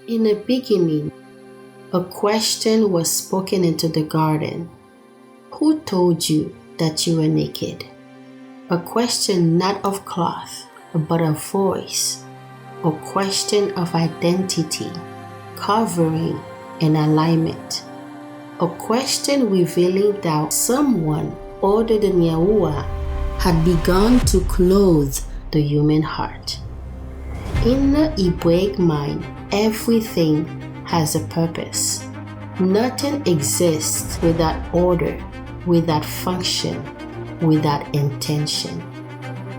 In the beginning, a question was spoken into the garden. Who told you that you were naked? A question not of cloth, but of voice. A question of identity, covering, and alignment. A question revealing that someone other than YaHUaH had begun to clothe the human heart. In the Hebraic mind, everything has a purpose. Nothing exists without order, without function, without intention.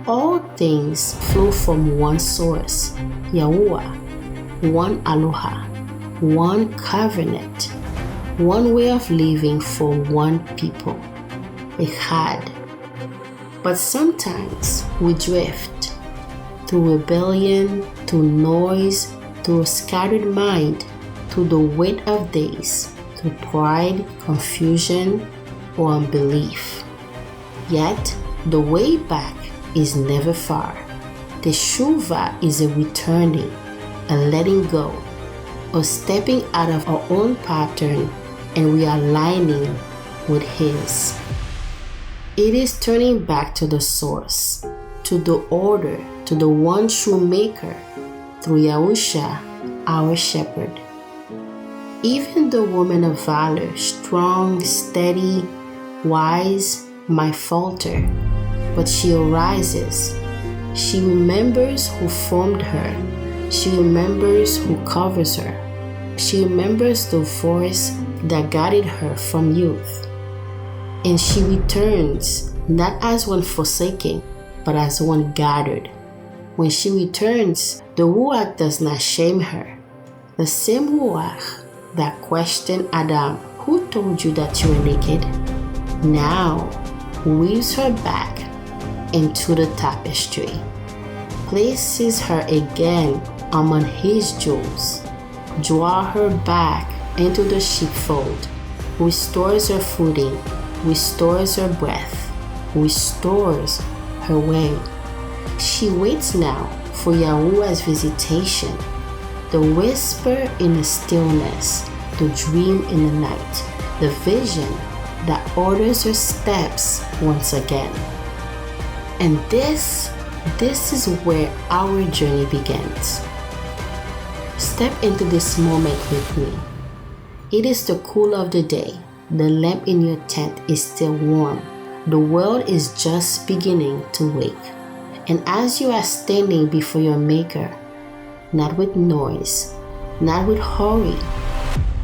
All things flow from one source, YaHUaH, one aloha, one covenant, one way of living for one people, echad. But sometimes we drift through rebellion, through noise, through a scattered mind, through the weight of days, through pride, confusion, or unbelief. Yet, the way back is never far. Teshuvah is a returning, a letting go, a stepping out of our own pattern and realigning with His. It is turning back to the source, to the order, to the one true maker, through YaHUshua, our shepherd. Even the woman of valor, strong, steady, wise, might falter, but she arises. She remembers who formed her. She remembers who covers her. She remembers the voice that guided her from youth. And she returns, not as one forsaken, but as one gathered. When she returns, the Ruach does not shame her. The same Ruach that questioned Adam, who told you that you were naked? Now weaves her back into the tapestry, places her again among His jewels, draw her back into the sheepfold, restores her footing, restores her breath, restores her way. She waits now for YaHUaH's visitation, the whisper in the stillness, the dream in the night, the vision that orders her steps once again. And this is where our journey begins. Step into this moment with me. It is the cool of the day. The lamp in your tent is still warm. The world is just beginning to wake. And as you are standing before your Maker, not with noise, not with hurry,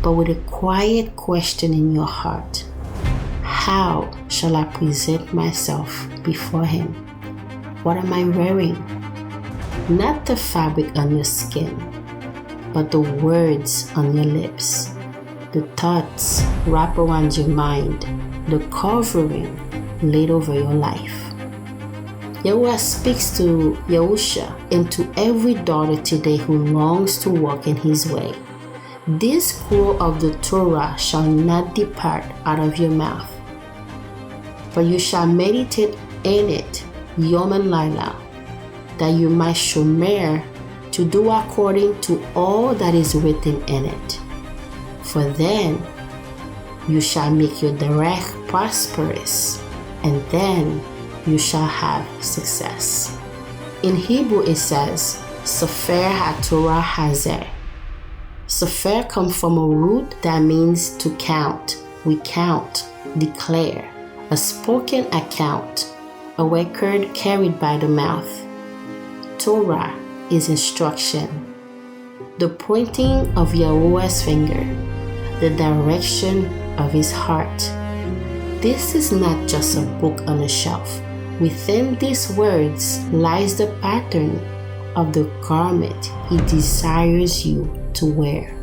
but with a quiet question in your heart, how shall I present myself before Him? What am I wearing? Not the fabric on your skin, but the words on your lips, the thoughts wrap around your mind, the covering laid over your life. YaHUaH speaks to Yahusha and to every daughter today who longs to walk in His way. This scroll of the Torah shall not depart out of your mouth, but you shall meditate in it yom and laila, that you might shomer to do according to all that is written in it. For then you shall make your derech prosperous, and then you shall have success. In Hebrew it says, Sefer HaTorah Hazer. Sefer comes from a root that means to count, recount, declare, a spoken account, a record carried by the mouth. Torah is instruction, the pointing of YaHUaH's finger, the direction of His heart. This is not just a book on a shelf. Within these words lies the pattern of the garment He desires you to wear.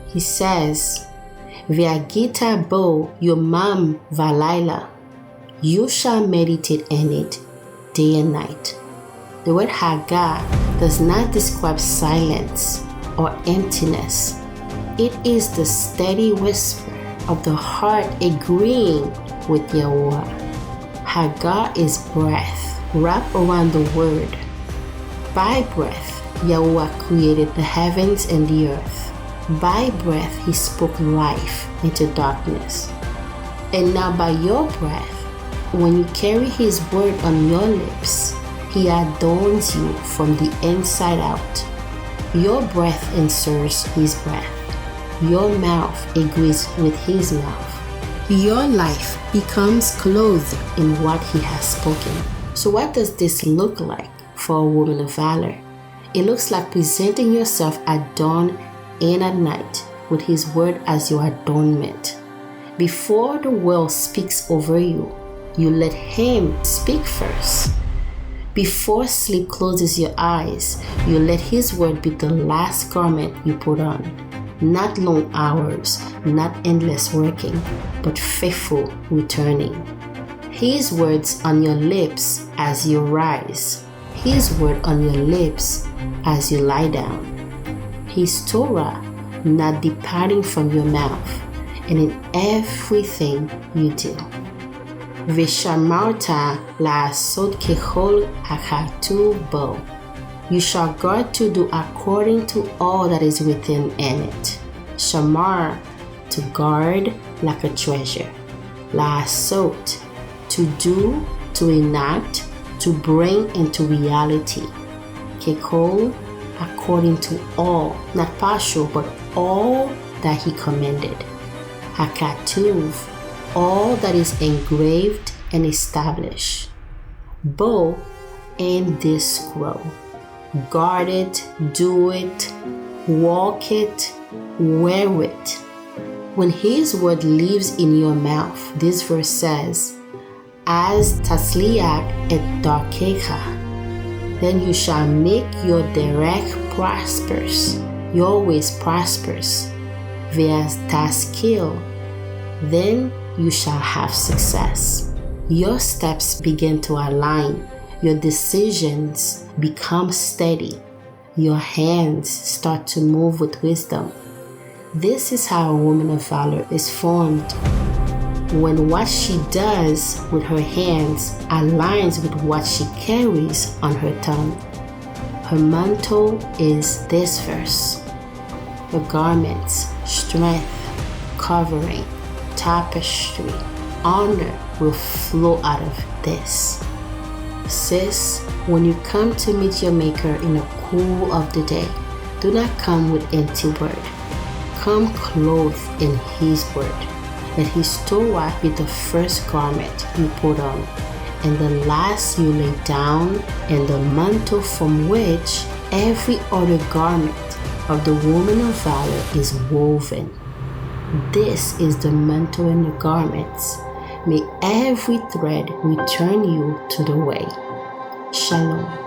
He says, V'yagita yomam v'layla. You shall meditate in it day and night. The word HAGAH does not describe silence or emptiness. It is the steady whisper of the heart agreeing with YaHUaH. HAGAH is breath wrapped around the word. By breath, YaHUaH created the heavens and the earth. By breath he spoke life into darkness. And now by your breath, when you carry his word on your lips, he adorns you from the inside out. Your breath answers his breath. Your mouth agrees with his mouth. Your life becomes clothed in what he has spoken. So what does this look like for a woman of valor? It looks like presenting yourself at dawn and at night with his word as your adornment. Before the world speaks over you, you let him speak first. Before sleep closes your eyes, you let his word be the last garment you put on. Not long hours, not endless working, but faithful returning. His words on your lips as you rise. His word on your lips as you lie down. His Torah not departing from your mouth and in everything you do. ושמרת לעשות ככל הכתוב בו. You shall guard to do according to all that is within in it. Shamar, to guard like a treasure. לעשות, to do, to enact, to bring into reality. ככל, according to all, not partial, but all that he commanded. הכתוב, all that is engraved and established. Bo, in this scroll. Guard it, do it, walk it, wear it. When his word lives in your mouth, this verse says, As tzliach et darkecha, then you shall make your direct prosperous, your ways prosperous. Ve'as taskil, then you shall have success. Your steps begin to align. Your decisions become steady. Your hands start to move with wisdom. This is how a woman of valor is formed. When what she does with her hands aligns with what she carries on her tongue. Her mantle is this verse. The garments, strength, covering, tapestry, honor will flow out of this. Sis, when you come to meet your maker in the cool of the day, do not come with empty word. Come clothed in his word. Let his Torah be the first garment you put on, and the last you lay down, and the mantle from which every other garment of the woman of valor is woven. This is the mantle and the garments. May every thread return you to the way. Shalom.